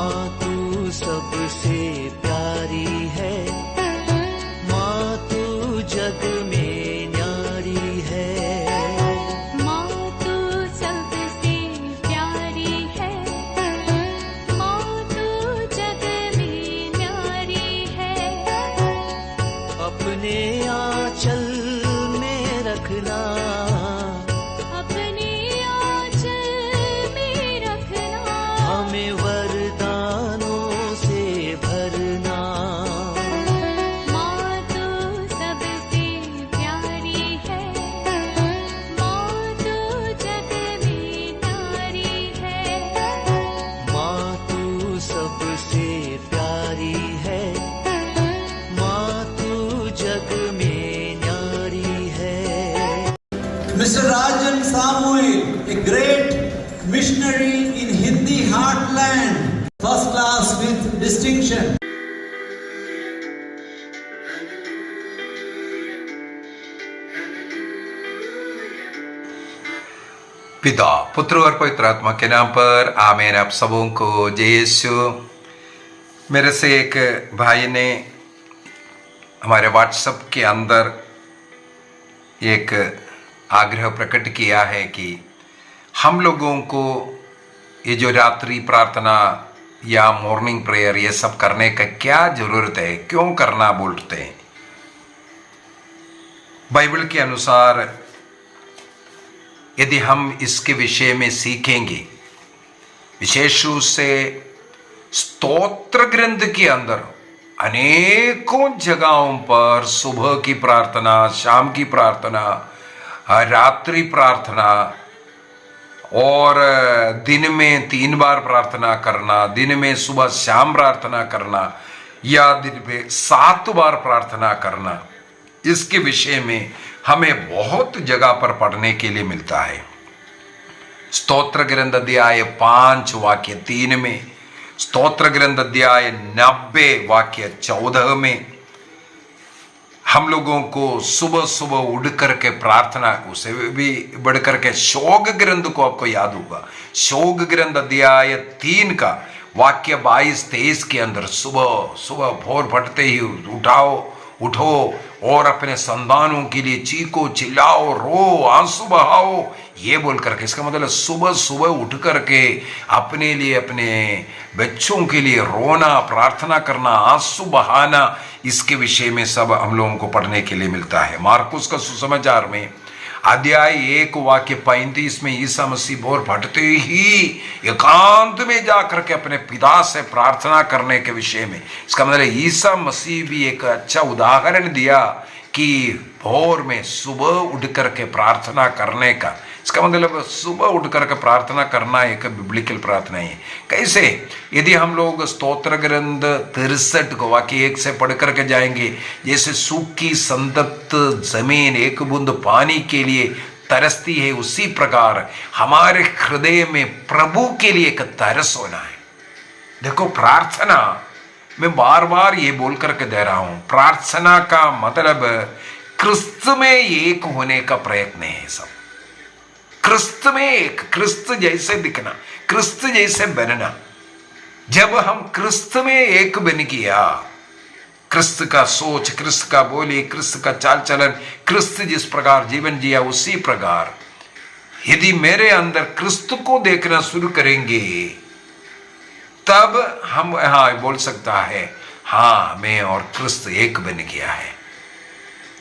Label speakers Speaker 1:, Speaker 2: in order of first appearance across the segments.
Speaker 1: माँ तू सबसे प्यारी है, माँ तू जग में न्यारी है।
Speaker 2: माँ तू सबसे प्यारी है, माँ तू जग में न्यारी है।
Speaker 1: अपने आंचल में रखना,
Speaker 2: अपने आंचल में रखना।
Speaker 1: हमें वरदानों से भरना।
Speaker 2: माँ तू सबसे प्यारी है, माँ तू जग में न्यारी है।
Speaker 1: माँ तू सबसे प्यारी है, माँ तू जग में न्यारी है।
Speaker 3: Mr. Rajan Samuel, a great missionary in Hindi heartland, first class with distinction.
Speaker 4: पिता, पुत्र और पवित्र आत्मा के नाम पर आमीन। आप सबों को जय यीशु। मेरे से एक भाई ने हमारे व्हाट्सएप के अंदर एक आग्रह प्रकट किया है कि हम लोगों को ये जो रात्रि प्रार्थना या मॉर्निंग प्रेयर ये सब करने का क्या जरूरत है, क्यों करना बोलते हैं। बाइबल के अनुसार यदि हम इसके विषय में सीखेंगे, विशेष रूप से स्तोत्र ग्रंथ के अंदर अनेकों जगहों पर सुबह की प्रार्थना, शाम की प्रार्थना, रात्रि प्रार्थना और दिन में 3 बार प्रार्थना करना, दिन में सुबह शाम प्रार्थना करना या दिन में 7 बार प्रार्थना करना, इसके विषय में हमें बहुत जगह पर पढ़ने के लिए मिलता है। स्तोत्र ग्रंथ अध्याय 5 वाक्य 3 में, स्तोत्र ग्रंथ अध्याय 90 वाक्य 14 में हम लोगों को सुबह सुबह उठ करके प्रार्थना, उसे भी बढ़ करके शोग ग्रंथ को आपको याद होगा, शोग ग्रंथ अध्याय 3 का वाक्य 22-23 के अंदर सुबह सुबह भोर फटते ही उठो और अपने संतानों के लिए चीखो, चिल्लाओ, रो, आंसू बहाओ, ये बोल करके, इसका मतलब सुबह सुबह उठ करके अपने लिए, अपने बच्चों के लिए रोना, प्रार्थना करना, आंसू बहाना, इसके विषय में सब हम लोगों को पढ़ने के लिए मिलता है। मार्कुस का सुसमाचार में अध्याय 1 वाक्य 35 में ईसा मसीह भोर फटते ही एकांत में जाकर के अपने पिता से प्रार्थना करने के विषय में, इसका मतलब ईसा मसीह भी एक अच्छा उदाहरण दिया कि भोर में सुबह उठ करके प्रार्थना करने का। इसका मतलब सुबह उठ करके प्रार्थना करना एक बिब्लिकल प्रार्थना है। कैसे? यदि हम लोग स्तोत्र ग्रंथ 63 को वाक्य 1 से पढ़ करके जाएंगे, जैसे सूखी संतप्त जमीन एक बूंद पानी के लिए तरसती है, उसी प्रकार हमारे हृदय में प्रभु के लिए एक तरस होना है। देखो, प्रार्थना मैं बार बार ये बोल करके दे रहा हूं, प्रार्थना का मतलब क्रिस्त में एक होने का प्रयत्न है। सब क्रिस्त में एक, क्रिस्त जैसे दिखना, क्रिस्त जैसे बनना। जब हम क्रिस्त में एक बन गया, क्रिस्त का सोच, क्रिस्त का बोली, क्रिस्त का चाल चलन, क्रिस्त जिस प्रकार जीवन जिया उसी प्रकार यदि मेरे अंदर क्रिस्त को देखना शुरू करेंगे, तब हम बोल सकता है हाँ, मैं और क्रिस्त एक बन गया है।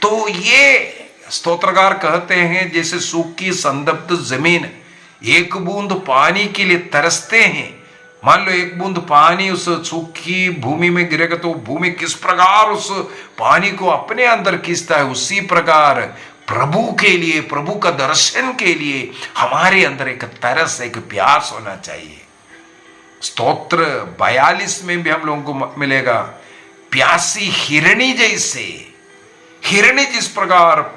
Speaker 4: तो ये स्तोत्रकार कहते हैं जैसे सूखी संतप्त जमीन एक बूंद पानी के लिए तरसते हैं। मान लो एक बूंद पानी उस सूखी भूमि में गिरेगा तो भूमि किस प्रकार उस पानी को अपने अंदर खींचता है, उसी प्रकार प्रभु के लिए, प्रभु का दर्शन के लिए हमारे अंदर एक तरस, एक प्यास होना चाहिए। स्तोत्र 42 में भी हम लोगों को मिलेगा, प्यासी हिरणी जैसे, हिरणी जिस प्रकार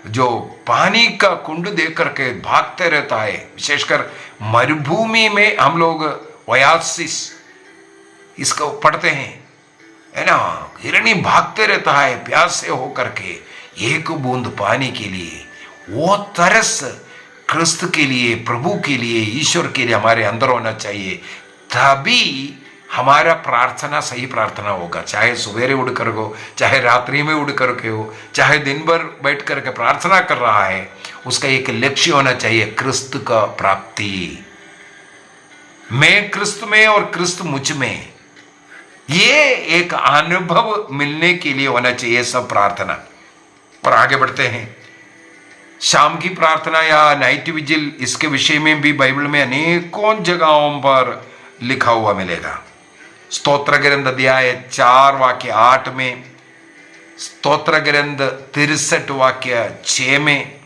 Speaker 4: जो पानी का कुंड देख करके भागते रहता है, विशेषकर मरुभूमि में हम लोग ओयासिस इसको पढ़ते हैं, है ना। हिरणी भागते रहता है प्यासे होकर के एक बूंद पानी के लिए। वो तरस क्रिस्त के लिए, प्रभु के लिए, ईश्वर के लिए हमारे अंदर होना चाहिए। तभी हमारा प्रार्थना सही प्रार्थना होगा। चाहे सवेरे उठ कर हो, चाहे रात्रि में उठ करके हो, चाहे दिन भर बैठ करके प्रार्थना कर रहा है, उसका एक लक्ष्य होना चाहिए, क्रिस्त का प्राप्ति। मैं क्रिस्त में और क्रिस्त मुझ में, ये एक अनुभव मिलने के लिए होना चाहिए सब प्रार्थना। और आगे बढ़ते हैं। शाम की प्रार्थना या नाइट विजिल, इसके विषय में भी बाइबल में अनेकों जगहों पर लिखा हुआ मिलेगा। स्तोत्र ग्रंथ अध्याय 4 वाक्य 8 में, स्तोत्र ग्रंथ 63 वाक्य 6 में,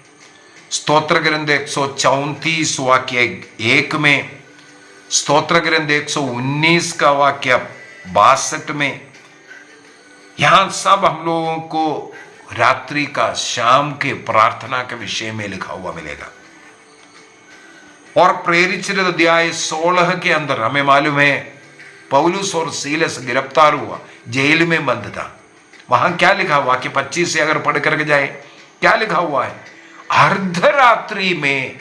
Speaker 4: स्तोत्र ग्रंथ 134 वाक्य 1 में, स्तोत्र ग्रंथ 119 का वाक्य 62 में। यहां सब हम लोगों को रात्रि का, शाम के प्रार्थना के विषय में लिखा हुआ मिलेगा। और प्रेरित अध्याय 16 के अंदर हमें मालूम है पौलुस और सीलस गिरफ्तार हुआ, जेल में बंद था। वहां क्या लिखा हुआ कि 25 से अगर पढ़ करके जाए, क्या लिखा हुआ है? अर्धरात्रि में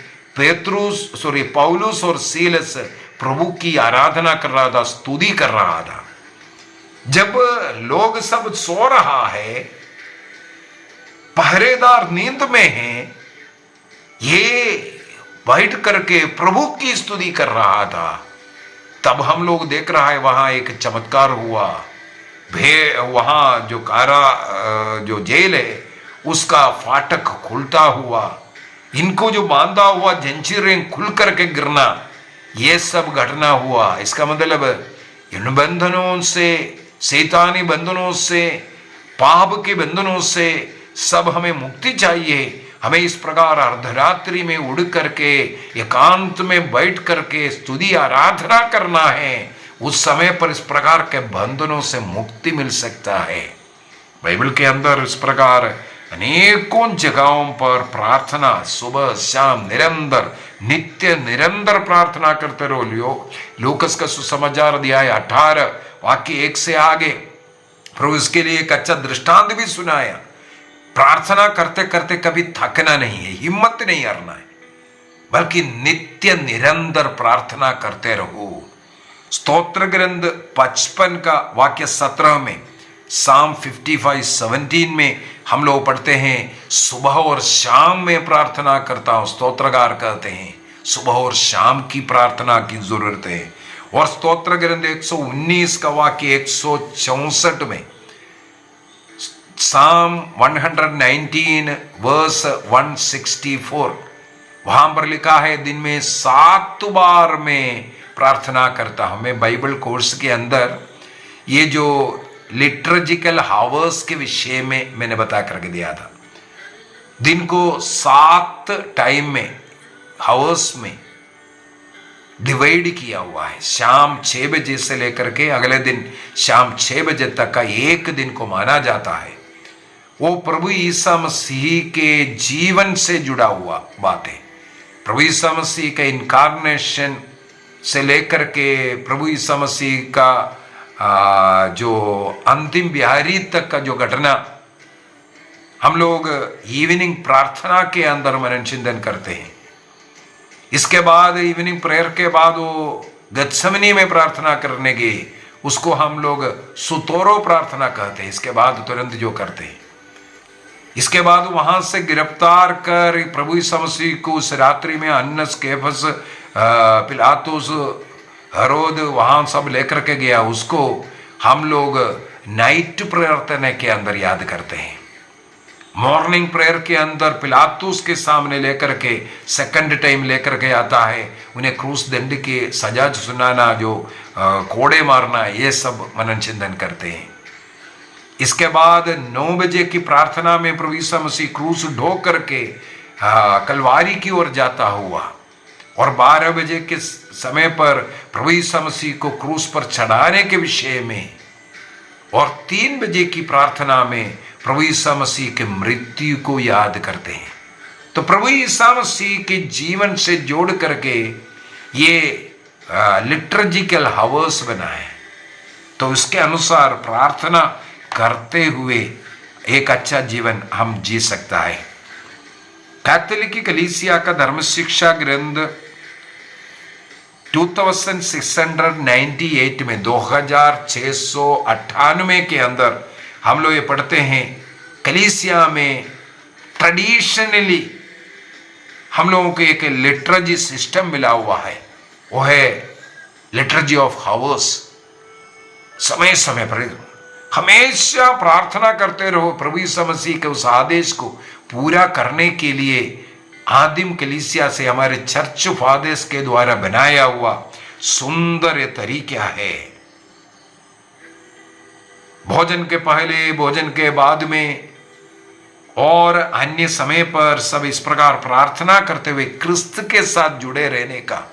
Speaker 4: पौलुस और सीलस प्रभु की आराधना कर रहा था, स्तुति कर रहा था। जब लोग सब सो रहा है, पहरेदार नींद में है, ये बैठ करके प्रभु की स्तुति कर रहा था। तब हम लोग देख रहा है वहां एक चमत्कार हुआ। वहां जो जेल है उसका फाटक खुलता हुआ, इनको जो बांधा हुआ जंजीरें खुल करके गिरना, ये सब घटना हुआ। इसका मतलब इन बंधनों से, शैतानी बंधनों से, पाप के बंधनों से सब हमें मुक्ति चाहिए। हमें इस प्रकार अर्धरात्रि में उड़ करके एकांत में बैठ करके स्तुति आराधना करना है। उस समय पर इस प्रकार के बंधनों से मुक्ति मिल सकता है। बाइबल के अंदर इस प्रकार अनेकों जगहों पर प्रार्थना, सुबह शाम निरंतर, नित्य निरंतर प्रार्थना करते रहो। लूकस का सुसमाचार अध्याय 18 वाक्य 1 से आगे प्रभु इसके लिए एक अच्छा दृष्टांत भी सुनाया। प्रार्थना करते करते कभी थकना नहीं है, हिम्मत नहीं हारना है, बल्कि नित्य निरंतर प्रार्थना करते रहो। स्तोत्र ग्रंथ 55 का वाक्य 17 में, साम 55:17 में हम लोग पढ़ते हैं, सुबह और शाम में प्रार्थना करता हूं। स्तोत्रकार कहते हैं सुबह और शाम की प्रार्थना की जरूरत है। और स्तोत्र ग्रंथ 119 का वाक्य 164 में, साम 119 वर्स 164, वहां पर लिखा है दिन में 7 बार में प्रार्थना करता हूं। मैं बाइबल कोर्स के अंदर ये जो लिटर्जिकल हावर्स के विषय में मैंने बता करके दिया था। दिन को 7 टाइम में, हावर्स में डिवाइड किया हुआ है। शाम 6 बजे से लेकर के अगले दिन शाम 6 बजे तक का एक दिन को माना जाता है। वो प्रभु ईसा मसीह के जीवन से जुड़ा हुआ बात है। प्रभु ईसा मसीह का इनकारनेशन से लेकर के प्रभु ईसा मसीह का जो अंतिम बिहारी तक का जो घटना हम लोग इवनिंग प्रार्थना के अंदर मनन चिंतन करते हैं। इसके बाद इवनिंग प्रेयर के बाद वो गत्समनी में प्रार्थना करने गए, उसको हम लोग सुतोरो प्रार्थना कहते हैं। इसके बाद तुरंत जो करते हैं, इसके बाद वहां से गिरफ्तार कर प्रभु यीशु मसीह को उस रात्रि में अन्नस, केफस, पिलातुस, हेरोद वहां सब लेकर के गया। उसको हम लोग नाइट प्रार्थना के अंदर याद करते हैं। मॉर्निंग प्रेयर के अंदर पिलातुस के सामने लेकर के सेकंड टाइम लेकर के आता है, उन्हें क्रूस दंड के सजा सुनाना, जो कोड़े मारना, ये सब मनन चिंतन करते हैं। इसके बाद 9 बजे की प्रार्थना में प्रभु यीशु मसीह क्रूस ढो करके कलवारी की ओर जाता हुआ, और 12 बजे के समय पर प्रभु यीशु मसीह को क्रूस पर चढ़ाने के विषय में, और 3 बजे की प्रार्थना में प्रभु यीशु मसीह के मृत्यु को याद करते हैं। तो प्रभु यीशु मसीह के जीवन से जोड़ करके ये लिटर्जिकल हावर्स बना है। तो उसके अनुसार प्रार्थना करते हुए एक अच्छा जीवन हम जी सकता है। कैथोलिक कलीसिया का धर्म शिक्षा ग्रंथ 2698 में 2698 के अंदर हम लोग ये पढ़ते हैं, कलीसिया में ट्रेडिशनली हम लोगों को एक लिटरेजी सिस्टम मिला हुआ है, वो है लिटरेजी ऑफ हावर्स। समय समय पर हमेशा प्रार्थना करते रहो प्रभु यीशु मसीह के उस आदेश को पूरा करने के लिए। आदिम कलीसिया से हमारे चर्च फादर्स के द्वारा बनाया हुआ सुंदर ये तरीका है। भोजन के पहले, भोजन के बाद में और अन्य समय पर सब इस प्रकार प्रार्थना करते हुए क्रिस्त के साथ जुड़े रहने का,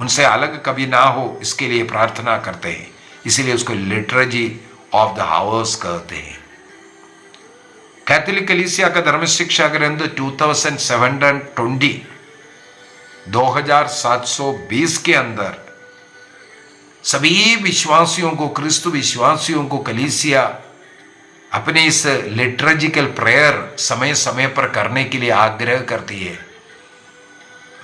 Speaker 4: उनसे अलग कभी ना हो, इसके लिए प्रार्थना करते हैं। इसीलिए उसको लिटरेजी ऑफ द हावर्स कहते हैं। कैथोलिक कलीसिया का धर्म शिक्षा ग्रंथ 2720 के अंदर सभी विश्वासियों को, क्रिस्त विश्वासियों को कलीसिया अपने इस लिटरेजिकल प्रेयर समय समय पर करने के लिए आग्रह करती है।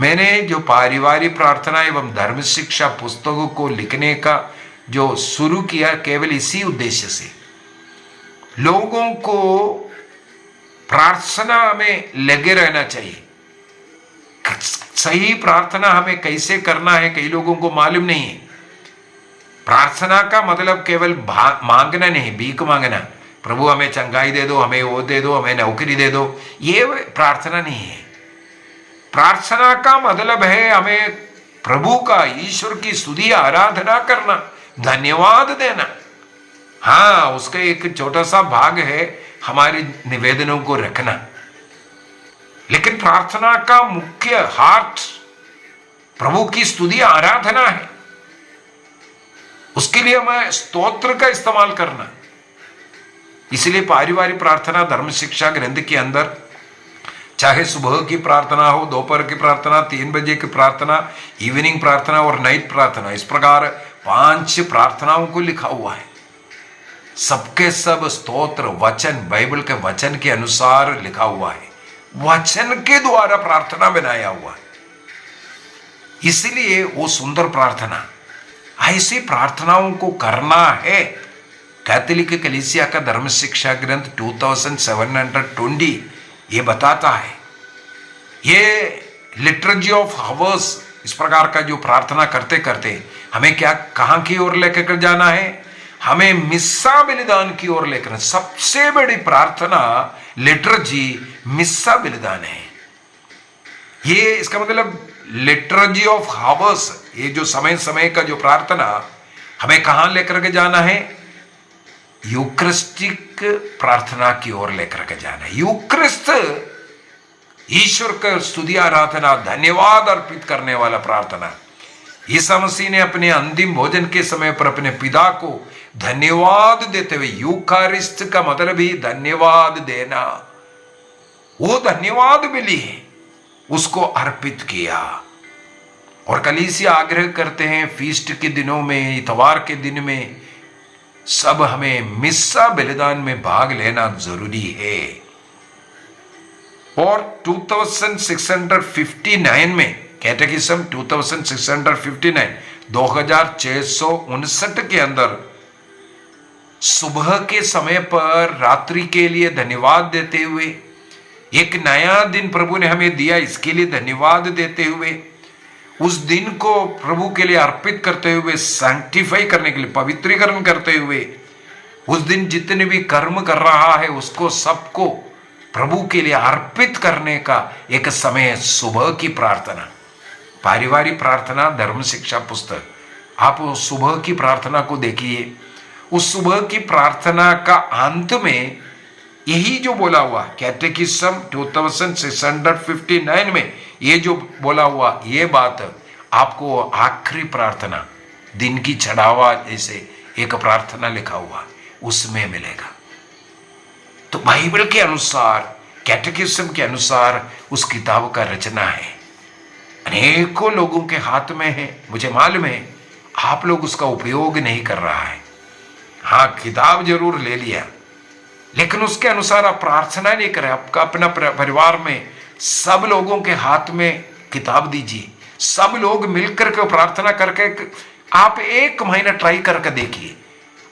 Speaker 4: मैंने जो पारिवारिक प्रार्थना एवं धर्म शिक्षा पुस्तकों को लिखने का जो शुरू किया, केवल इसी उद्देश्य से लोगों को प्रार्थना में लगे रहना चाहिए। सही प्रार्थना हमें कैसे करना है कई लोगों को मालूम नहीं है। प्रार्थना का मतलब केवल मांगना नहीं, भीख मांगना, प्रभु हमें चंगाई दे दो, हमें वो दे दो, हमें नौकरी दे दो, ये प्रार्थना नहीं है। प्रार्थना का मतलब है हमें प्रभु का, ईश्वर की स्तुति आराधना करना, धन्यवाद देना। हाँ, उसका एक छोटा सा भाग है हमारे निवेदनों को रखना, लेकिन प्रार्थना का मुख्य हार्ट प्रभु की स्तुति आराधना है। उसके लिए हमें स्तोत्र का इस्तेमाल करना। इसलिए पारिवारिक प्रार्थना धर्म शिक्षा ग्रंथ के अंदर, चाहे सुबह की प्रार्थना हो, दोपहर की प्रार्थना, 3 बजे की प्रार्थना, इवनिंग प्रार्थना और नाइट प्रार्थना, इस प्रकार 5 प्रार्थनाओं को लिखा हुआ है। सबके सब स्तोत्र वचन, बाइबल के वचन के अनुसार लिखा हुआ है, वचन के द्वारा प्रार्थना बनाया हुआ है। इसलिए वो सुंदर प्रार्थना, ऐसी प्रार्थनाओं को करना है। कैथोलिक कलीसिया का धर्म शिक्षा ग्रंथ 2720 ये बताता है। ये लिटरेजी ऑफ हावर्स, इस प्रकार का जो प्रार्थना करते करते हमें क्या, कहां की ओर लेकर जाना है? हमें मिस्सा बलिदान की ओर लेकर। सबसे बड़ी प्रार्थना लिटरेजी मिस्सा बलिदान है। ये इसका मतलब लिटरेजी ऑफ हावर्स, ये जो समय समय का जो प्रार्थना हमें कहां लेकर के जाना है? यूक्रिस्टिक प्रार्थना की ओर लेकर के जाना है। यूक्रिस्त ईश्वर का स्तुति आराधना, धन्यवाद अर्पित करने वाला प्रार्थना। यीशु मसीह ने अपने अंतिम भोजन के समय पर अपने पिता को धन्यवाद देते हुए, यूकारिस्ट का मतलब ही धन्यवाद देना, वो धन्यवाद मिली है, उसको अर्पित किया। और कलीसिया आग्रह करते हैं फीस्ट के दिनों में, इतवार के दिन में सब हमें मिस्सा बलिदान में भाग लेना जरूरी है। और 2659 में कैटेकिज्म 2659 के अंदर सुबह के समय पर रात्रि के लिए धन्यवाद देते हुए, एक नया दिन प्रभु ने हमें दिया, इसके लिए धन्यवाद देते हुए, उस दिन को प्रभु के लिए अर्पित करते हुए, सैंक्टिफाई करने के लिए, पवित्रीकरण करते हुए, उस दिन जितने भी कर्म कर रहा है उसको सबको प्रभु के लिए अर्पित करने का एक समय है। सुबह की प्रार्थना, पारिवारिक प्रार्थना, धर्म शिक्षा पुस्तक, आप सुबह की प्रार्थना को देखिए। उस सुबह की प्रार्थना का अंत में यही जो बोला हुआ कैटेकिज्म 2659 में ये जो बोला हुआ, ये बात आपको आखिरी प्रार्थना, दिन की चढ़ावा जैसे एक प्रार्थना लिखा हुआ उसमें मिलेगा। तो बाइबल के अनुसार, कैटेकिज्म के अनुसार उस किताब का रचना है, अनेकों लोगों के हाथ में है। मुझे मालूम है आप लोग उसका उपयोग नहीं कर रहा है। हाँ, किताब जरूर ले लिया, लेकिन उसके अनुसार आप प्रार्थना नहीं करें। आपका अपना परिवार में सब लोगों के हाथ में किताब दीजिए, सब लोग मिलकर के प्रार्थना करके आप 1 महीना ट्राई करके देखिए,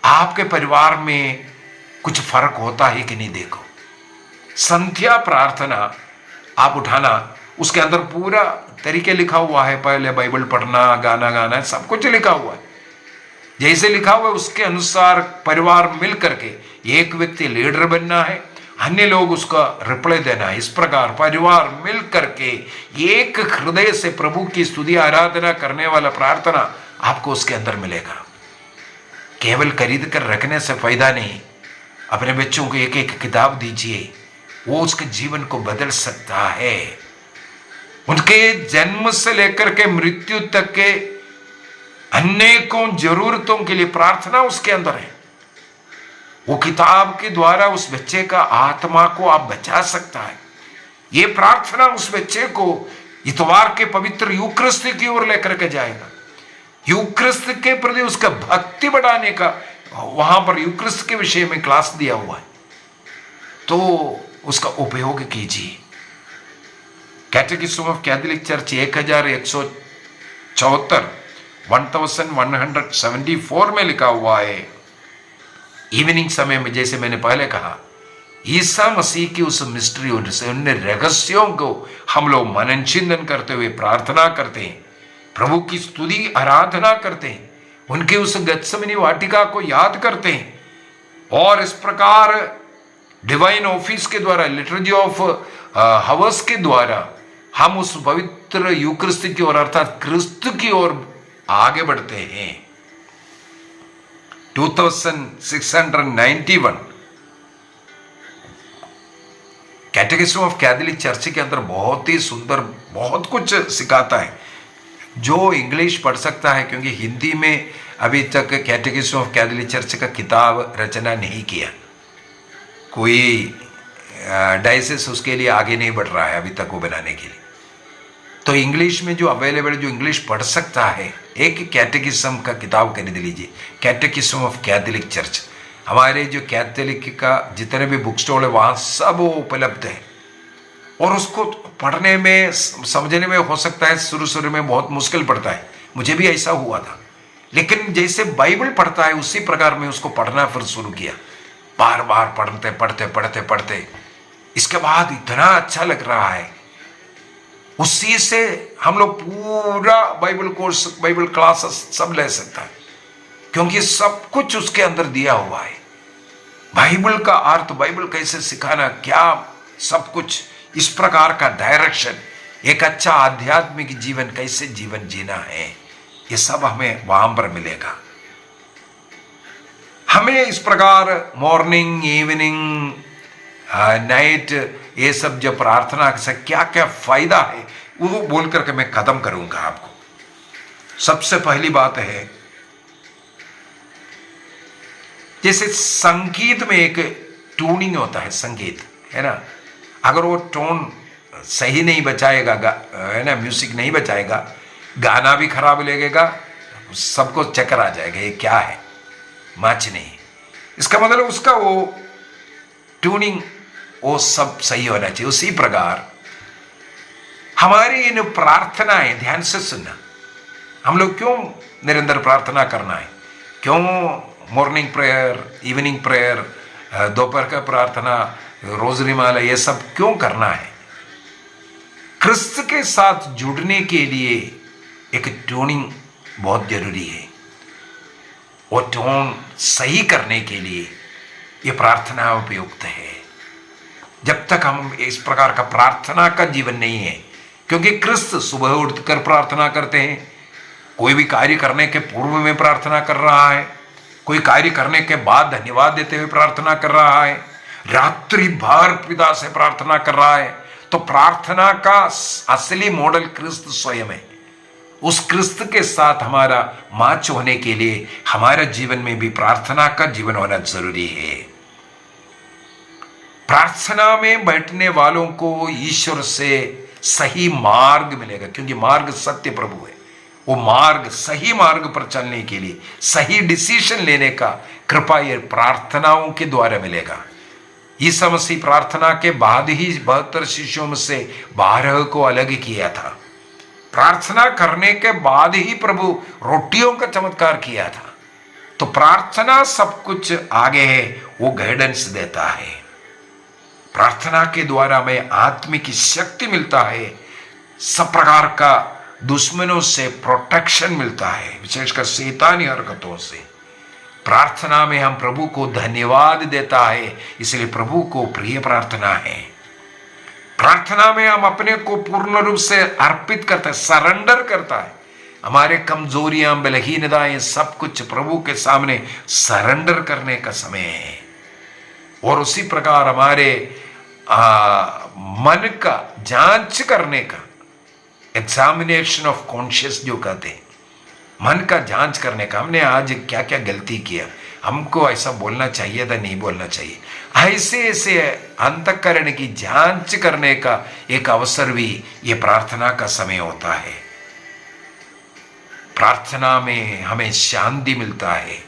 Speaker 4: आपके परिवार में कुछ फर्क होता है कि नहीं। देखो, संध्या प्रार्थना आप उठाना, उसके अंदर पूरा तरीके लिखा हुआ है, पहले बाइबल पढ़ना, गाना गाना, सब कुछ लिखा हुआ है। जैसे लिखा हुआ है उसके अनुसार परिवार मिल करके एक व्यक्ति लीडर बनना है, अन्य लोग उसका रिप्लाई देना है। इस प्रकार परिवार मिल करके एक हृदय से प्रभु की स्तुति आराधना करने वाला प्रार्थना आपको उसके अंदर मिलेगा। केवल खरीद कर रखने से फायदा नहीं। अपने बच्चों को एक एक किताब दीजिए, वो उसके जीवन को बदल सकता है। उनके जन्म से लेकर के मृत्यु तक के अनेकों जरूरतों के लिए प्रार्थना उसके अंदर है। वो किताब के द्वारा उस बच्चे का आत्मा को आप बचा सकता है। ये प्रार्थना उस बच्चे को इतवार के पवित्र यूक्रिस्त की ओर लेकर के जाएगा। यूक्रिस्त के प्रति उसका भक्ति बढ़ाने का, वहां पर यूक्रिस्त के विषय में क्लास दिया हुआ है, तो उसका उपयोग कीजिए। कैटेकिज्म ऑफ कैथोलिक चर्च 1174 1174 में लिखा हुआ है, इवनिंग समय में, जैसे मैंने पहले कहा, ईसा मसीह की उस मिस्ट्री, उन रहस्यों को हम लोग मनन चिंतन करते हुए प्रार्थना करते हैं, प्रभु की स्तुति आराधना करते हैं, उनके उस गत्समनी वाटिका को याद करते हैं, और इस प्रकार डिवाइन ऑफिस के द्वारा, लिटर्जी ऑफ हवर्स के द्वारा हम उस पवित्र यूक्रिस्त की ओर अर्थात क्रिस्त की ओर आगे बढ़ते हैं। 2691 कैटेकिज्म ऑफ कैथोलिक चर्च के अंदर बहुत ही सुंदर, बहुत कुछ सिखाता है जो इंग्लिश पढ़ सकता है, क्योंकि हिंदी में अभी तक कैटेकिज्म ऑफ कैथोलिक चर्च का किताब रचना नहीं किया, कोई डायसिस उसके लिए आगे नहीं बढ़ रहा है अभी तक वो बनाने के लिए। तो इंग्लिश में जो अवेलेबल, जो इंग्लिश पढ़ सकता है, एक कैटेकिज्म का किताब खरीद लीजिए, कैटेकिज्म ऑफ कैथोलिक चर्च। हमारे जो कैथोलिक का जितने भी बुक स्टॉल है वहाँ सब वो उपलब्ध है, और उसको पढ़ने में, समझने में हो सकता है शुरू में बहुत मुश्किल पड़ता है, मुझे भी ऐसा हुआ था, लेकिन जैसे बाइबल पढ़ता है उसी प्रकार में उसको पढ़ना फिर शुरू किया, बार बार पढ़ते, इसके बाद इतना अच्छा लग रहा है। उसी से हम लोग पूरा बाइबल कोर्स, बाइबल क्लासेस सब ले सकता है, क्योंकि सब कुछ उसके अंदर दिया हुआ है। बाइबल का अर्थ, बाइबल कैसे सिखाना, क्या सब कुछ, इस प्रकार का डायरेक्शन, एक अच्छा आध्यात्मिक जीवन कैसे जीवन जीना है, ये सब हमें वहां पर मिलेगा। हमें इस प्रकार मॉर्निंग, इवनिंग, नाइट, ये सब जो प्रार्थना से क्या क्या फायदा है वो बोल करके मैं खत्म करूंगा आपको। सबसे पहली बात है, जैसे संगीत में एक ट्यूनिंग होता है, संगीत है ना, अगर वो टोन सही नहीं बचाएगा, है ना, म्यूजिक नहीं बचाएगा, गाना भी खराब लगेगा, सबको चक्कर आ जाएगा, ये क्या है, मैच नहीं। इसका मतलब उसका वो ट्यूनिंग वो सब सही होना चाहिए। उसी प्रकार हमारी इन प्रार्थनाएं, ध्यान से सुनना, हम लोग क्यों निरंतर प्रार्थना करना है, क्यों मॉर्निंग प्रेयर, इवनिंग प्रेयर, दोपहर का प्रार्थना, रोजरी माला, ये सब क्यों करना है? क्रिस्त के साथ जुड़ने के लिए एक ट्यूनिंग बहुत जरूरी है। वो टोन सही करने के लिए ये प्रार्थना उपयुक्त है। जब तक हम इस प्रकार का प्रार्थना का जीवन नहीं है, क्योंकि क्रिस्त सुबह उठकर प्रार्थना करते हैं, कोई भी कार्य करने के पूर्व में प्रार्थना कर रहा है, कोई कार्य करने के बाद धन्यवाद देते हुए प्रार्थना कर रहा है, रात्रि भर पिता से प्रार्थना कर रहा है। तो प्रार्थना का असली मॉडल क्रिस्त स्वयं है। उस क्रिस्त के साथ हमारा मैच होने के लिए हमारे जीवन में भी प्रार्थना का जीवन होना जरूरी है। प्रार्थना में बैठने वालों को ईश्वर से सही मार्ग मिलेगा, क्योंकि मार्ग सत्य प्रभु है। वो मार्ग, सही मार्ग पर चलने के लिए सही डिसीजन लेने का कृपा ये प्रार्थनाओं के द्वारा मिलेगा। यीशु मसीह प्रार्थना के बाद ही 72 शिष्यों में से 12 को अलग किया था। प्रार्थना करने के बाद ही प्रभु रोटियों का चमत्कार किया था। तो प्रार्थना सब कुछ आगे है, वो गाइडेंस देता है। प्रार्थना के द्वारा हमें आत्मिक शक्ति मिलता है, सब प्रकार का दुश्मनों से प्रोटेक्शन मिलता है, विशेषकर शैतानी हरकतों से। प्रार्थना में हम प्रभु को धन्यवाद देता है, इसलिए प्रभु को प्रिय प्रार्थना है। प्रार्थना में हम अपने को पूर्ण रूप से अर्पित करते हैं, सरेंडर करता है। हमारे कमजोरियां, बलहीनताएं, सब कुछ प्रभु के सामने सरेंडर करने का समय है। और उसी प्रकार हमारे मन का जांच करने का, एग्जामिनेशन ऑफ कॉन्शियस जो कहते हैं, मन का जांच करने का, हमने आज क्या क्या गलती किया, हमको ऐसा बोलना चाहिए था, नहीं बोलना चाहिए, ऐसे ऐसे अंतःकरण की जांच करने का एक अवसर भी ये प्रार्थना का समय होता है। प्रार्थना में हमें शांति मिलता है,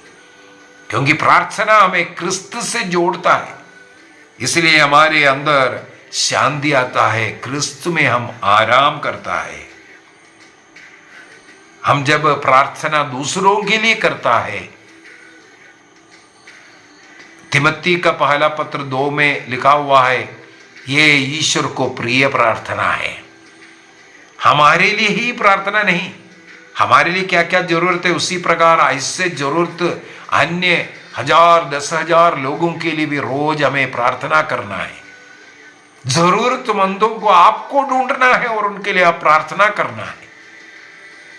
Speaker 4: क्योंकि प्रार्थना हमें क्रिस्त से जोड़ता है, इसलिए हमारे अंदर शांति आता है, क्रिस्त में हम आराम करता है। हम जब प्रार्थना दूसरों के लिए करता है, तिमोथी का पहला पत्र 2 में लिखा हुआ है, ये ईश्वर को प्रिय प्रार्थना है। हमारे लिए ही प्रार्थना नहीं, हमारे लिए क्या क्या जरूरत है उसी प्रकार ऐसे जरूरत अन्य 1000 10,000 लोगों के लिए भी रोज हमें प्रार्थना करना है। जरूरतमंदों को आपको ढूंढना है और उनके लिए आप प्रार्थना करना है।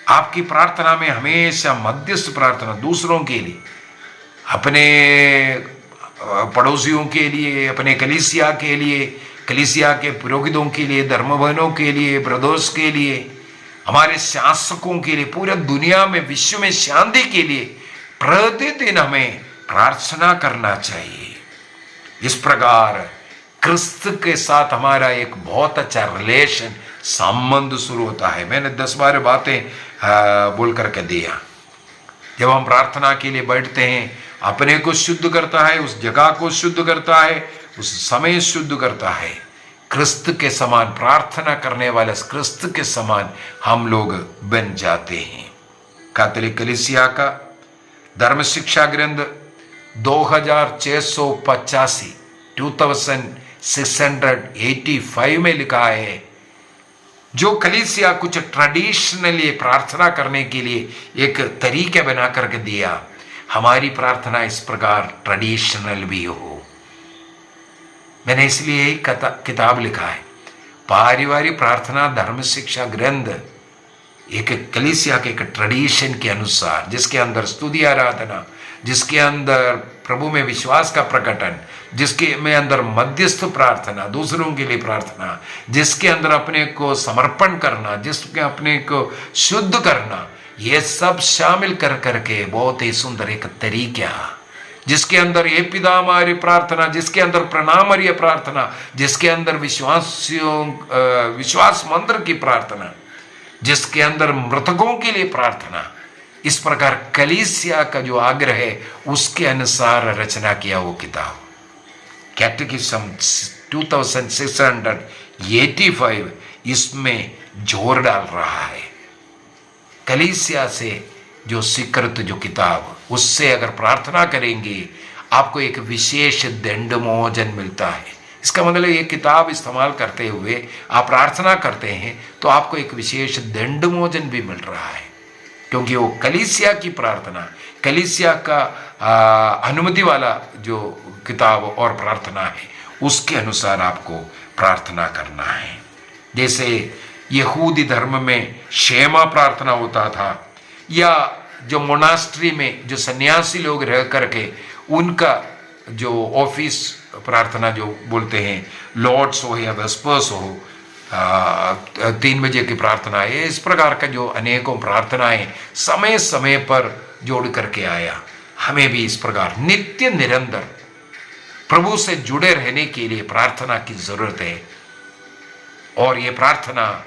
Speaker 4: आपकी प्रार्थना में हमेशा मध्यस्थ प्रार्थना, दूसरों के लिए, अपने पड़ोसियों के लिए, अपने कलीसिया के लिए, कलीसिया के पुरोहितों के लिए, धर्म बहनों के लिए, ब्रदर्स के लिए, हमारे शासकों के लिए, पूरे दुनिया में, विश्व में शांति के लिए प्रतिदिन हमें प्रार्थना करना चाहिए। इस प्रकार क्रिस्त के साथ हमारा एक बहुत अच्छा रिलेशन, संबंध शुरू होता है। मैंने 10-12 बातें बोल करके दिया। जब हम प्रार्थना के लिए बैठते हैं, अपने को शुद्ध करता है, उस जगह को शुद्ध करता है, उस समय शुद्ध करता है। क्रिस्त के समान प्रार्थना करने वाले क्रिस्त के समान हम लोग बन जाते हैं। कैथोलिक कलीसिया का धर्म शिक्षा ग्रंथ 2685 2685 में लिखा है, जो कलीसिया कुछ ट्रेडिशनली प्रार्थना करने के लिए एक तरीके बना करके दिया, हमारी प्रार्थना इस प्रकार ट्रेडिशनल भी हो। मैंने इसलिए एक किताब लिखा है, पारिवारिक प्रार्थना धर्म शिक्षा ग्रंथ, एक कलीसिया के एक ट्रेडिशन के अनुसार, जिसके अंदर स्तुति आराधना, जिसके अंदर प्रभु में विश्वास का प्रकटन, जिसके में अंदर मध्यस्थ प्रार्थना, दूसरों के लिए प्रार्थना, जिसके अंदर अपने को समर्पण करना, जिसके अपने को शुद्ध करना, ये सब शामिल कर करके बहुत ही सुंदर एक तरीका, जिसके अंदर ये पिता हमारी प्रार्थना, जिसके अंदर प्रणामर्य प्रार्थना, जिसके अंदर विश्वास मंत्र की प्रार्थना, जिसके अंदर मृतकों के लिए प्रार्थना, इस प्रकार कलीसिया का जो आग्रह है उसके अनुसार रचना किया वो किताब कैटेकिज्म 2685 इसमें जोर डाल रहा है। कलीसिया से जो स्वीकृत जो किताब, उससे अगर प्रार्थना करेंगे आपको एक विशेष दंड मोचन मिलता है। इसका मतलब ये किताब इस्तेमाल करते हुए आप प्रार्थना करते हैं तो आपको एक विशेष दंड मोचन भी मिल रहा है, क्योंकि वो कलीसिया की प्रार्थना, कलीसिया का अनुमति वाला जो किताब और प्रार्थना है, उसके अनुसार आपको प्रार्थना करना है। जैसे यहूदी धर्म में शेमा प्रार्थना होता था, या जो मोनास्ट्री में जो सन्यासी लोग रह करके उनका जो ऑफिस प्रार्थना जो बोलते हैं, लॉर्ड्स हो या वेस्पर्स हो, 3 बजे की प्रार्थना है, इस प्रकार का जो अनेकों प्रार्थनाएं समय समय पर जोड़ करके आया। हमें भी इस प्रकार नित्य निरंतर प्रभु से जुड़े रहने के लिए प्रार्थना की जरूरत है। और ये प्रार्थना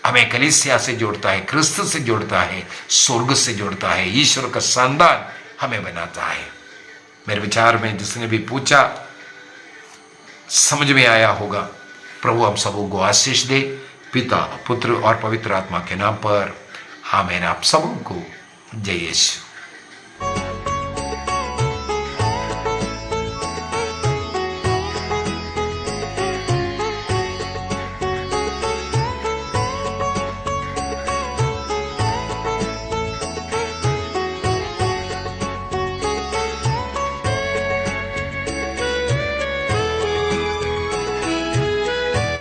Speaker 4: हमें कलीसिया से जोड़ता है, क्रिस्त से जोड़ता है, स्वर्ग से जोड़ता है, ईश्वर का संतान हमें बनाता है। मेरे विचार में जिसने भी पूछा समझ में आया होगा। प्रभु हम सबों को आशीष दे। पिता, पुत्र और पवित्र आत्मा के नाम पर आमीन। आप सबों को जय यीशु।